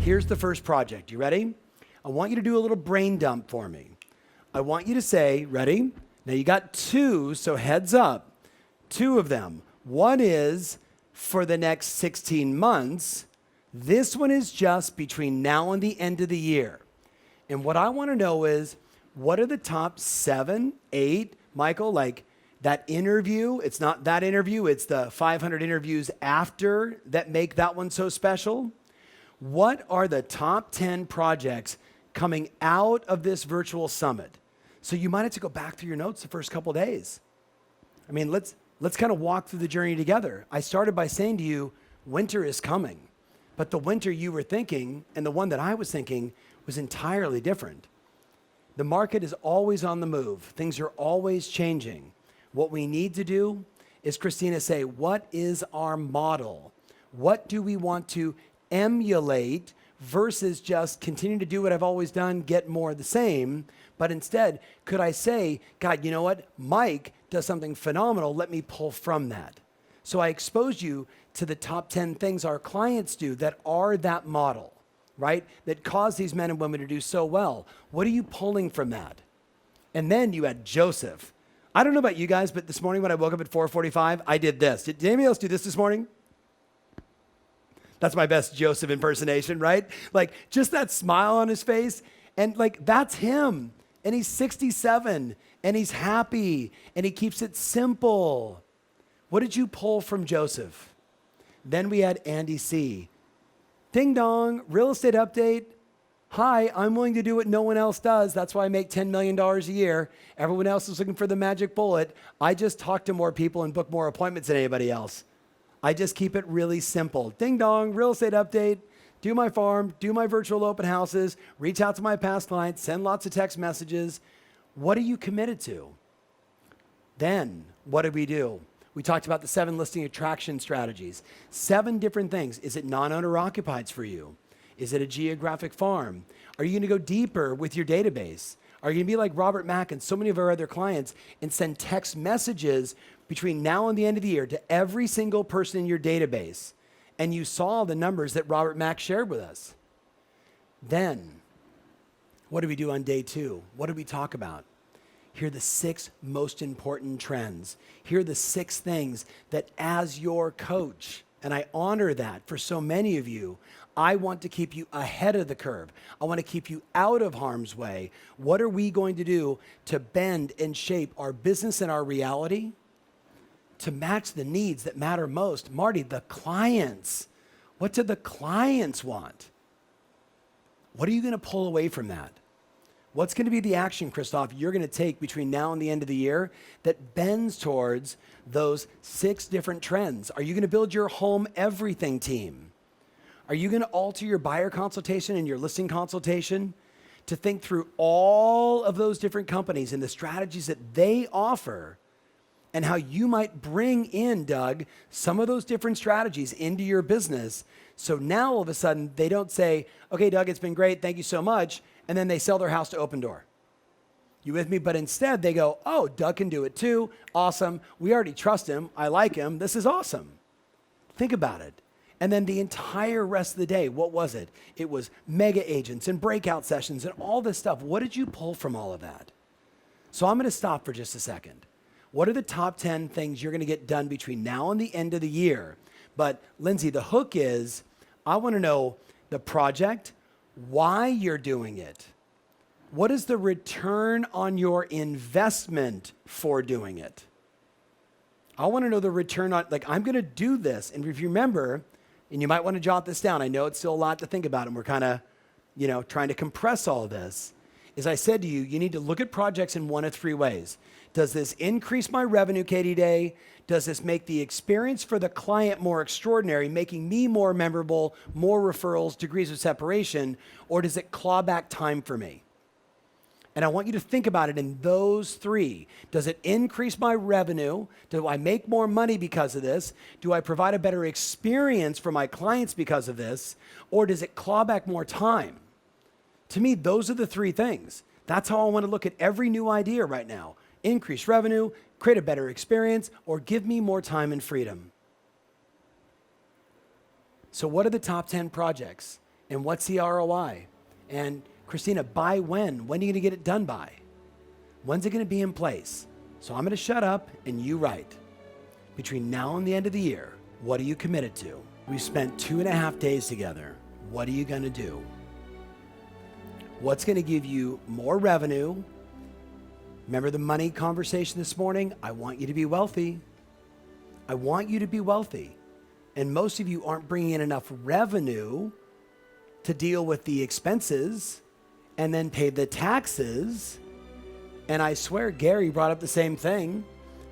Here's the first project. You ready? I want you to do a little brain dump for me. I want you to say, ready? Now you got two, so heads up. Two of them. One is for the next 16 months. This one is just between now and the end of the year. And what I want to know is, what are the top 7, 8, Michael, like that interview? It's not that interview, it's the 500 interviews after that make that one so special. What are the top 10 projects coming out of this virtual summit? So you might have to go back through your notes the first couple days. I mean, let's kind of walk through the journey together. I started by saying to you, winter is coming. But the winter you were thinking and the one that I was thinking was entirely different. The market is always on the move. Things are always changing. What we need to do is, Christina, say, what is our model? What do we want to emulate versus just continue to do what I've always done, get more of the same? But instead, could I say, God, you know what? Mike does something phenomenal. Let me pull from that. So I exposed you to the top 10 things our clients do that are that model, right? That cause these men and women to do so well. What are you pulling from that? And then you had Joseph. I don't know about you guys, but this morning when I woke up at 4:45, I did this. Did anybody else do this morning? That's my best Joseph impersonation, right? Like just that smile on his face. And like, that's him. And he's 67 and he's happy and he keeps it simple. What did you pull from Joseph? Then we had Andy C. Ding dong, real estate update. Hi, I'm willing to do what no one else does. That's why I make $10 million a year. Everyone else is looking for the magic bullet. I just talk to more people and book more appointments than anybody else. I just keep it really simple. Ding dong, real estate update. Do my farm, do my virtual open houses, reach out to my past clients, send lots of text messages. What are you committed to? Then, what did we do? We talked about the 7 listing attraction strategies. 7 different things. Is it non-owner occupieds for you? Is it a geographic farm? Are you gonna go deeper with your database? Are you gonna be like Robert Mack and so many of our other clients and send text messages between now and the end of the year to every single person in your database? And you saw the numbers that Robert Mack shared with us. Then, what do we do on day 2? What did we talk about? Here are the 6 most important trends. Here are the 6 things that as your coach, and I honor that for so many of you, I want to keep you ahead of the curve. I want to keep you out of harm's way. What are we going to do to bend and shape our business and our reality to match the needs that matter most? Marty, the clients. What do the clients want? What are you going to pull away from that? What's going to be the action, Christoph, you're going to take between now and the end of the year that bends towards those 6 different trends? Are you going to build your home everything team? Are you going to alter your buyer consultation and your listing consultation to think through all of those different companies and the strategies that they offer and how you might bring in, Doug, some of those different strategies into your business? So now all of a sudden they don't say, okay, Doug, it's been great. Thank you so much. And then they sell their house to Open Door. You with me? But instead they go, oh, Doug can do it too. Awesome. We already trust him. I like him. This is awesome. Think about it. And then the entire rest of the day, what was it? It was mega agents and breakout sessions and all this stuff. What did you pull from all of that? So I'm going to stop for just a second. What are the top 10 things you're going to get done between now and the end of the year? But Lindsay, the hook is, I want to know the project, why you're doing it. What is the return on your investment for doing it? I want to know the return on, like, I'm going to do this. And if you remember, and you might want to jot this down, I know it's still a lot to think about, and we're kind of, trying to compress all this. As I said to you, you need to look at projects in one of 3 ways. Does this increase my revenue, Katie Day? Does this make the experience for the client more extraordinary, making me more memorable, more referrals, degrees of separation, or does it claw back time for me? And I want you to think about it in those 3. Does it increase my revenue? Do I make more money because of this? Do I provide a better experience for my clients because of this? Or does it claw back more time? To me, those are the 3 things. That's how I want to look at every new idea right now. Increase revenue, create a better experience, or give me more time and freedom. So what are the top 10 projects? And what's the ROI? And Christina, by when? When are you going to get it done by? When's it going to be in place? So I'm going to shut up and you write. Between now and the end of the year, what are you committed to? We've spent 2.5 days together. What are you going to do? What's going to give you more revenue? Remember the money conversation this morning? I want you to be wealthy. I want you to be wealthy. And most of you aren't bringing in enough revenue to deal with the expenses and then pay the taxes. And I swear Gary brought up the same thing,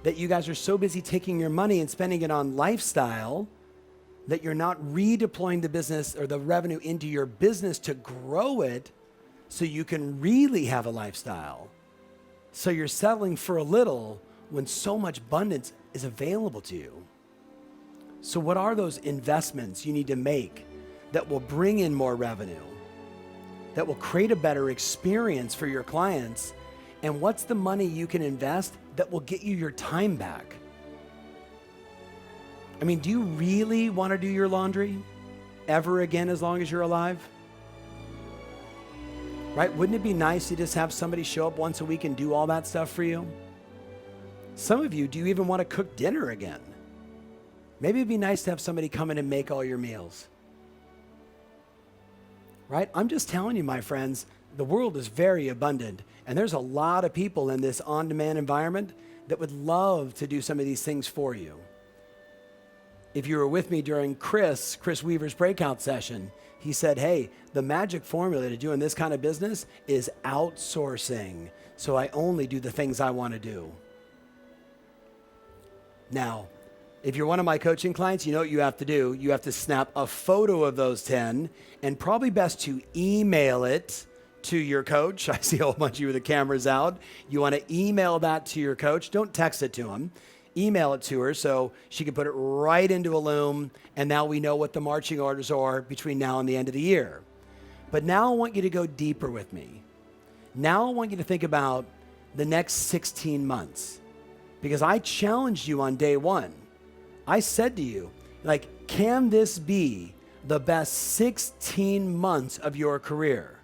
that you guys are so busy taking your money and spending it on lifestyle that you're not redeploying the business or the revenue into your business to grow it so you can really have a lifestyle. So you're settling for a little when so much abundance is available to you. So what are those investments you need to make that will bring in more revenue, that will create a better experience for your clients? And what's the money you can invest that will get you your time back? I mean, do you really want to do your laundry ever again as long as you're alive? Right? Wouldn't it be nice to just have somebody show up once a week and do all that stuff for you? Some of you, do you even want to cook dinner again? Maybe it'd be nice to have somebody come in and make all your meals. Right? I'm just telling you, my friends, the world is very abundant, and there's a lot of people in this on-demand environment that would love to do some of these things for you. If you were with me during Chris Weaver's breakout session, he said, hey, the magic formula to doing this kind of business is outsourcing. So I only do the things I want to do. Now, if you're one of my coaching clients, you know what you have to do. You have to snap a photo of those 10 and probably best to email it to your coach. I see a whole bunch of you with the cameras out. You want to email that to your coach. Don't text it to him. Email it to her so she can put it right into a loom, and now we know what the marching orders are between now and the end of the year. But now I want you to go deeper with me. Now I want you to think about the next 16 months, because I challenged you on day one. I said to you, like, can this be the best 16 months of your career?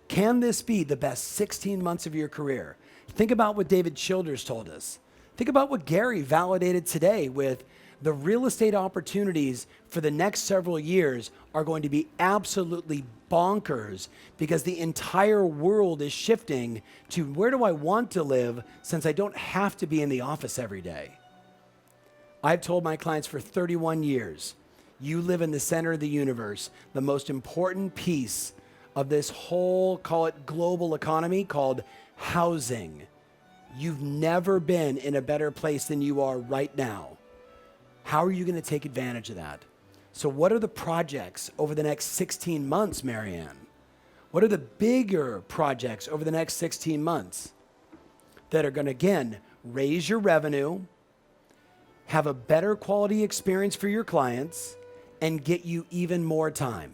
Can this be the best 16 months of your career? Think about what David Childers told us. Think about what Gary validated today with the real estate opportunities for the next several years are going to be absolutely bonkers, because the entire world is shifting to where do I want to live since I don't have to be in the office every day. I've told my clients for 31 years, you live in the center of the universe, the most important piece of this whole, call it global economy, called housing. You've never been in a better place than you are right now. How are you going to take advantage of that? So what are the projects over the next 16 months, Marianne? What are the bigger projects over the next 16 months that are going to, again, raise your revenue, have a better quality experience for your clients, and get you even more time?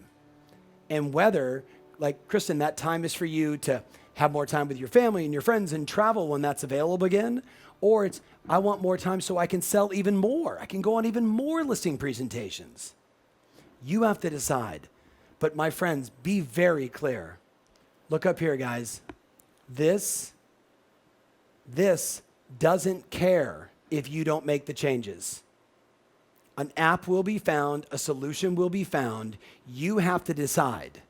And whether, like Kristen, that time is for you to have more time with your family and your friends and travel when that's available again, or it's, I want more time so I can sell even more. I can go on even more listing presentations. You have to decide. But my friends, be very clear. Look up here, guys. This doesn't care if you don't make the changes. An app will be found, a solution will be found. You have to decide.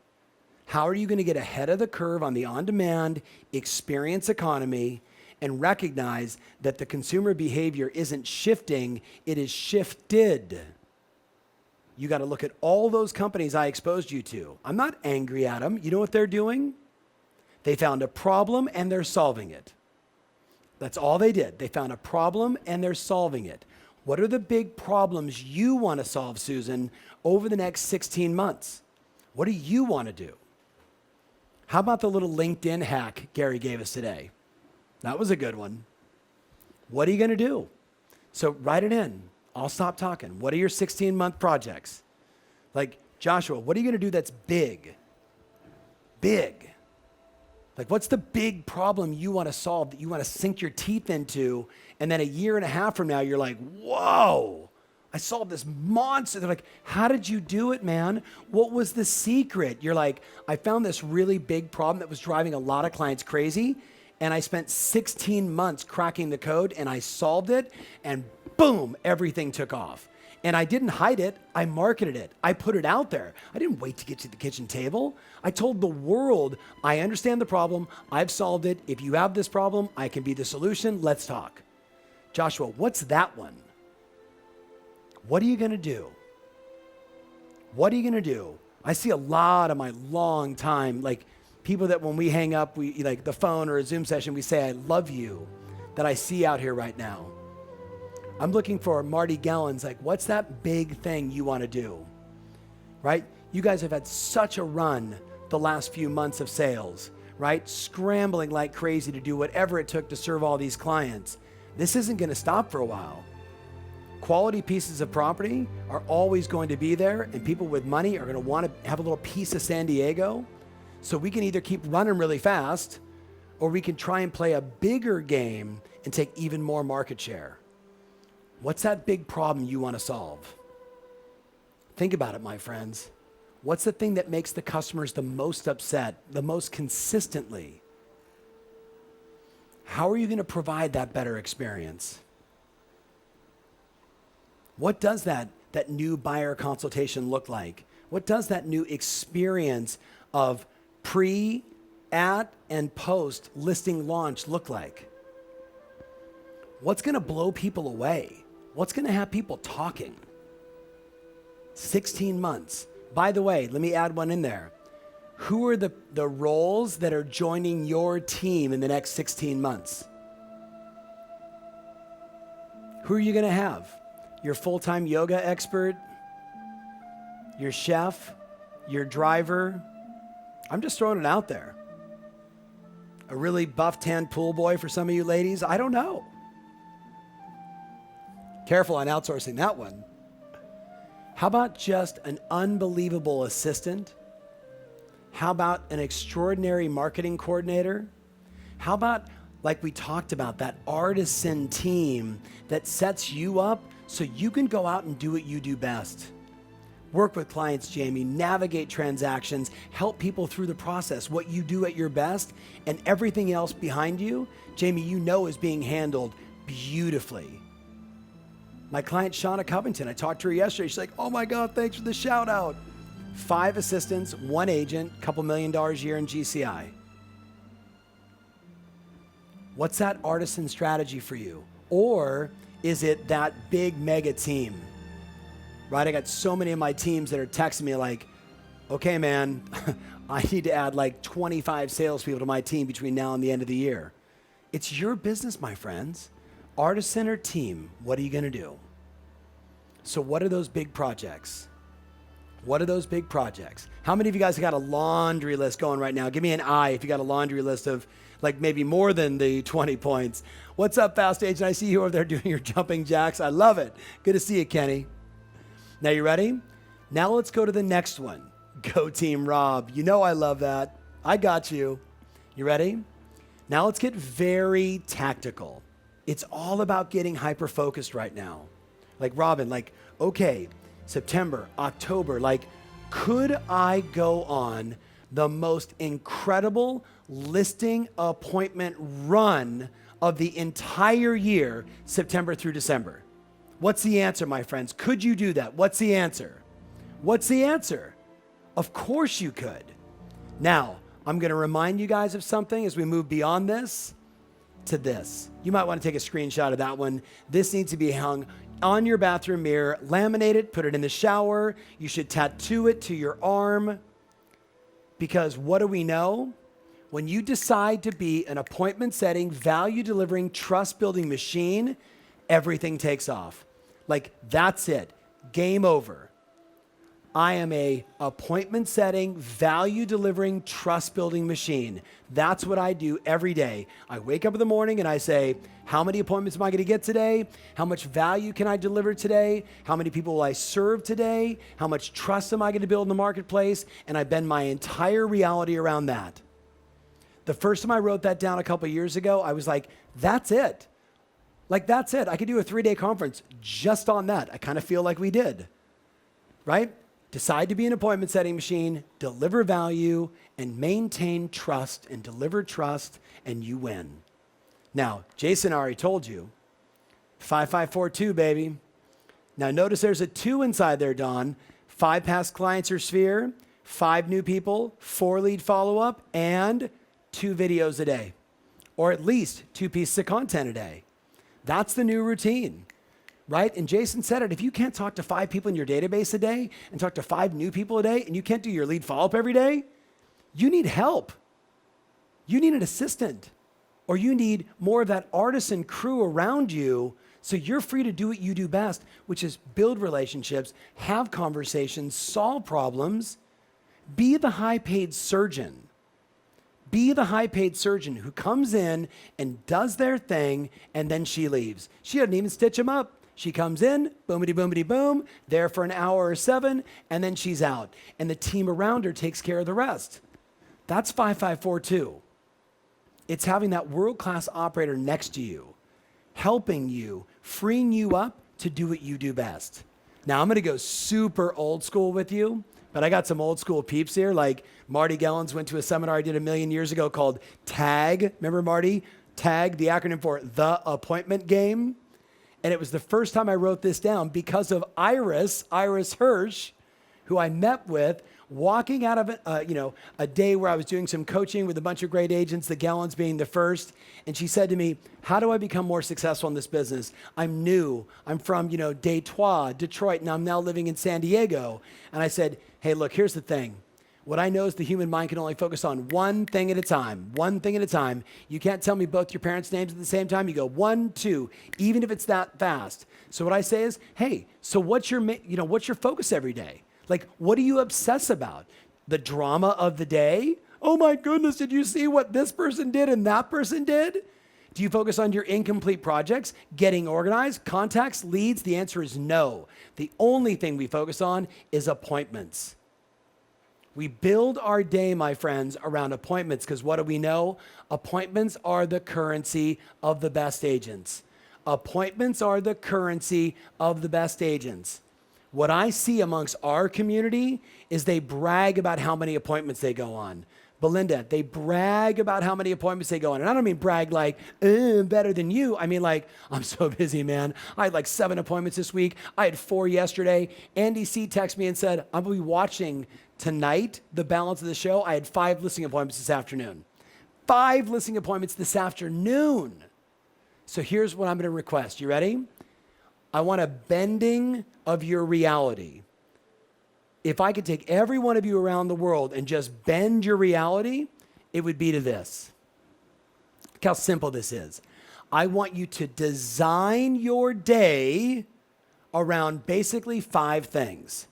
How are you going to get ahead of the curve on the on-demand experience economy and recognize that the consumer behavior isn't shifting, it is shifted? You got to look at all those companies I exposed you to. I'm not angry at them. You know what they're doing? They found a problem and they're solving it. That's all they did. They found a problem and they're solving it. What are the big problems you want to solve, Susan, over the next 16 months? What do you want to do? How about the little LinkedIn hack Gary gave us today? That was a good one. What are you going to do? So write it in. I'll stop talking. What are your 16-month projects? Like, Joshua, what are you going to do that's big? Big. Like, what's the big problem you want to solve that you want to sink your teeth into, and then a year and a half from now, you're like, whoa, I solved this monster. They're like, how did you do it, man? What was the secret? You're like, I found this really big problem that was driving a lot of clients crazy. And I spent 16 months cracking the code and I solved it. And boom, everything took off. And I didn't hide it. I marketed it. I put it out there. I didn't wait to get to the kitchen table. I told the world, I understand the problem. I've solved it. If you have this problem, I can be the solution. Let's talk. Joshua, what's that one? What are you going to do? What are you going to do? I see a lot of my long time, like people that when we hang up, we like the phone or a Zoom session, we say, I love you, that I see out here right now. I'm looking for Marty Gellens, like, what's that big thing you want to do? Right? You guys have had such a run the last few months of sales, right? Scrambling like crazy to do whatever it took to serve all these clients. This isn't going to stop for a while. Quality pieces of property are always going to be there, and people with money are going to want to have a little piece of San Diego. So we can either keep running really fast, or we can try and play a bigger game and take even more market share. What's that big problem you want to solve? Think about it, my friends. What's the thing that makes the customers the most upset, the most consistently? How are you going to provide that better experience? What does that new buyer consultation look like? What does that new experience of pre, at, and post listing launch look like? What's going to blow people away? What's going to have people talking? 16 months. By the way, let me add one in there. Who are the roles that are joining your team in the next 16 months? Who are you going to have? Your full-time yoga expert? Your chef? Your driver? I'm just throwing it out there. A really buff tan pool boy for some of you ladies? I don't know. Careful on outsourcing that one. How about just an unbelievable assistant? How about an extraordinary marketing coordinator? How about, like we talked about, that artisan team that sets you up so you can go out and do what you do best? Work with clients, Jamie, navigate transactions, help people through the process, what you do at your best, and everything else behind you, Jamie, you know is being handled beautifully. My client, Shauna Covington, I talked to her yesterday. She's like, oh my God, thanks for the shout out. 5 assistants, 1 agent, $2 million a year in GCI. What's that artisan strategy for you? Or is it that big mega team? Right? I got so many of my teams that are texting me like, okay, man, I need to add like 25 salespeople to my team between now and the end of the year. It's your business, my friends. Artisan or team, what are you going to do? So what are those big projects? What are those big projects? How many of you guys have got a laundry list going right now? Give me an I if you got a laundry list of like maybe more than the 20 points. What's up, Fast Agent? I see you over there doing your jumping jacks. I love it. Good to see you, Kenny. Now you ready? Now let's go to the next one. Go Team Rob. You know I love that. I got you. You ready? Now let's get very tactical. It's all about getting hyper-focused right now. Like Robin, like, okay, September, October, like, could I go on the most incredible listing appointment run of the entire year, September through December? What's the answer, my friends? Could you do that? What's the answer? What's the answer? Of course you could. Now, I'm going to remind you guys of something as we move beyond this to this. You might want to take a screenshot of that one. This needs to be hung on your bathroom mirror, laminate it, put it in the shower. You should tattoo it to your arm. Because what do we know? When you decide to be an appointment setting, value delivering, trust building machine, everything takes off. Like that's it. Game over. I am a appointment setting, value delivering, trust building machine. That's what I do every day. I wake up in the morning and I say, how many appointments am I going to get today? How much value can I deliver today? How many people will I serve today? How much trust am I going to build in the marketplace? And I bend my entire reality around that. The first time I wrote that down a couple of years ago, I was like, that's it. Like that's it. I could do a 3-day conference just on that. I kind of feel like we did, right? Decide to be an appointment setting machine, deliver value, and maintain trust and deliver trust, and you win. Now, Jason already told you, 5542, baby. Now notice there's a 2 inside there, Don. 5 past clients or sphere, 5 new people, 4 lead follow-up, and 2 videos a day, or at least 2 pieces of content a day. That's the new routine, right? And Jason said it, if you can't talk to 5 people in your database a day and talk to 5 new people a day, and you can't do your lead follow-up every day, you need help. You need an assistant, or you need more of that artisan crew around you so you're free to do what you do best, which is build relationships, have conversations, solve problems, be the high-paid surgeon. Be the high-paid surgeon who comes in and does their thing, and then she leaves. She doesn't even stitch them up. She comes in, boomity, boomity, boom, there for an hour or 7, and then she's out. And the team around her takes care of the rest. That's 5542. It's having that world-class operator next to you, helping you, freeing you up to do what you do best. Now, I'm going to go super old school with you, but I got some old school peeps here. Like Marty Gellens went to a seminar I did 1,000,000 years ago called TAG. Remember Marty? TAG, the acronym for The Appointment Game. And it was the first time I wrote this down because of Iris Hirsch, who I met with walking out of a day where I was doing some coaching with a bunch of great agents, the Gellens being the first. And she said to me, how do I become more successful in this business? I'm new. I'm from, Detroit, Detroit, and I'm now living in San Diego. And I said, hey, look, here's the thing. What I know is the human mind can only focus on one thing at a time, one thing at a time. You can't tell me both your parents' names at the same time. You go 1, 2, even if it's that fast. So what I say is, hey, so what's your focus every day? Like, what do you obsess about? The drama of the day? Oh my goodness, did you see what this person did and that person did? Do you focus on your incomplete projects, getting organized, contacts, leads? The answer is no. The only thing we focus on is appointments. We build our day, my friends, around appointments because what do we know? Appointments are the currency of the best agents. Appointments are the currency of the best agents. What I see amongst our community is they brag about how many appointments they go on. Belinda, they brag about how many appointments they go on. And I don't mean brag like, better than you. I mean like, I'm so busy, man. I had like 7 appointments this week. I had 4 yesterday. Andy C texted me and said, I'm going to be watching tonight the balance of the show. I had 5 listing appointments this afternoon. 5 listing appointments this afternoon. So here's what I'm going to request. You ready? I want a bending of your reality. If I could take every one of you around the world and just bend your reality, it would be to this. Look how simple this is. I want you to design your day around basically 5 things.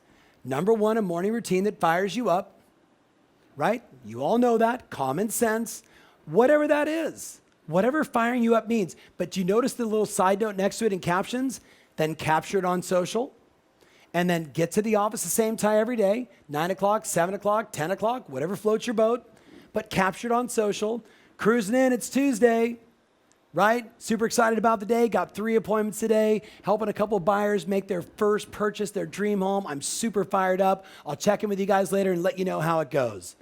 Number 1, a morning routine that fires you up, right? You all know that, common sense, whatever that is, whatever firing you up means. But do you notice the little side note next to it in captions? Then capture it on social, and then get to the office the same time every day, 9 o'clock, 7 o'clock, 10 o'clock, whatever floats your boat, but capture it on social, cruising in, it's Tuesday, right? Super excited about the day, got 3 appointments today, helping a couple buyers make their first purchase, their dream home. I'm super fired up. I'll check in with you guys later and let you know how it goes.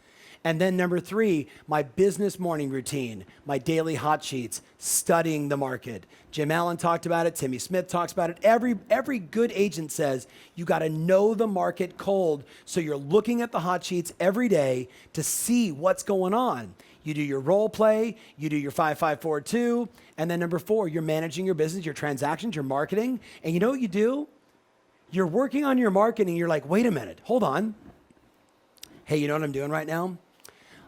And then number 3, my business morning routine, my daily hot sheets, studying the market. Jim Allen talked about it. Timmy Smith talks about it. Every good agent says you got to know the market cold. So you're looking at the hot sheets every day to see what's going on. You do your role play, you do your 5542, and then number 4, you're managing your business, your transactions, your marketing. And you know what you do? You're working on your marketing. You're like, wait a minute, hold on. Hey, you know what I'm doing right now?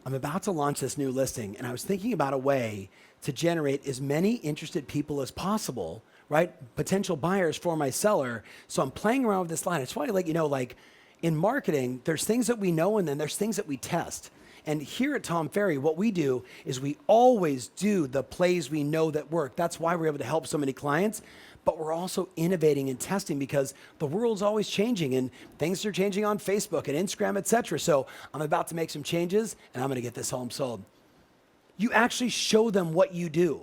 I'm about to launch this new listing, and I was thinking about a way to generate as many interested people as possible, right? Potential buyers for my seller. So I'm playing around with this line. I just want to let you know, like in marketing, there's things that we know, and then there's things that we test. And here at Tom Ferry, what we do is we always do the plays we know that work. That's why we're able to help so many clients. But we're also innovating and testing because the world's always changing and things are changing on Facebook and Instagram, et cetera. So I'm about to make some changes and I'm going to get this home sold. You actually show them what you do.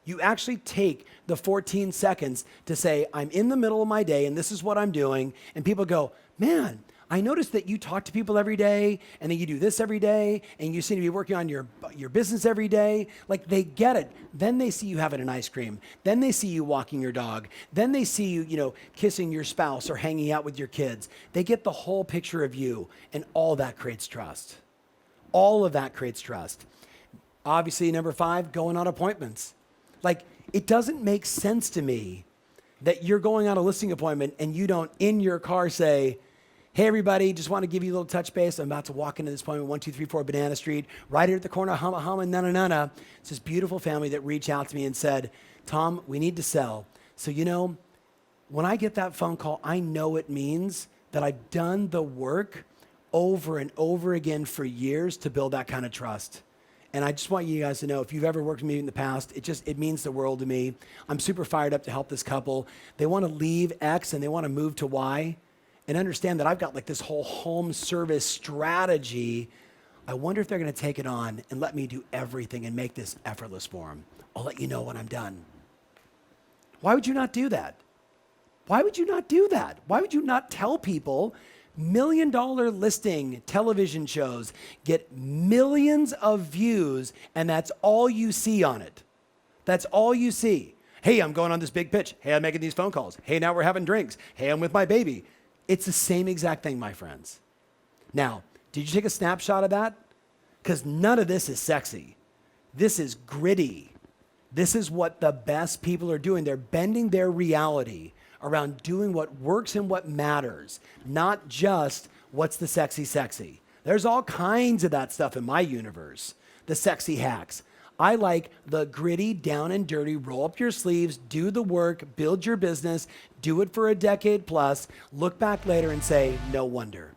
You actually take the 14 seconds to say, I'm in the middle of my day and this is what I'm doing. And people go, man, I noticed that you talk to people every day and then you do this every day and you seem to be working on your business every day. Like they get it. Then they see you having an ice cream. Then they see you walking your dog. Then they see you, kissing your spouse or hanging out with your kids. They get the whole picture of you, and all that creates trust. All of that creates trust. Obviously, number 5, going on appointments. Like, it doesn't make sense to me that you're going on a listing appointment and you don't, in your car, say, hey, everybody, just want to give you a little touch base. I'm about to walk into this appointment, 1234 Banana Street, right here at the corner of Humma Humma, na-na-na-na. It's this beautiful family that reached out to me and said, Tom, we need to sell. So, when I get that phone call, I know it means that I've done the work over and over again for years to build that kind of trust. And I just want you guys to know, if you've ever worked with me in the past, it means the world to me. I'm super fired up to help this couple. They want to leave X and they want to move to Y. And understand that I've got like this whole home service strategy. I wonder if they're going to take it on and let me do everything and make this effortless for them. I'll let you know when I'm done. Why would you not do that? Why would you not do that? Why would you not tell people $1 million listing television shows get millions of views and that's all you see on it? That's all you see. Hey, I'm going on this big pitch. Hey, I'm making these phone calls. Hey, now we're having drinks. Hey, I'm with my baby. It's the same exact thing, my friends. Now, did you take a snapshot of that? Because none of this is sexy. This is gritty. This is what the best people are doing. They're bending their reality around doing what works and what matters, not just what's the sexy. There's all kinds of that stuff in my universe, the sexy hacks. I like the gritty, down and dirty, roll up your sleeves, do the work, build your business, do it for a decade plus, look back later and say, no wonder.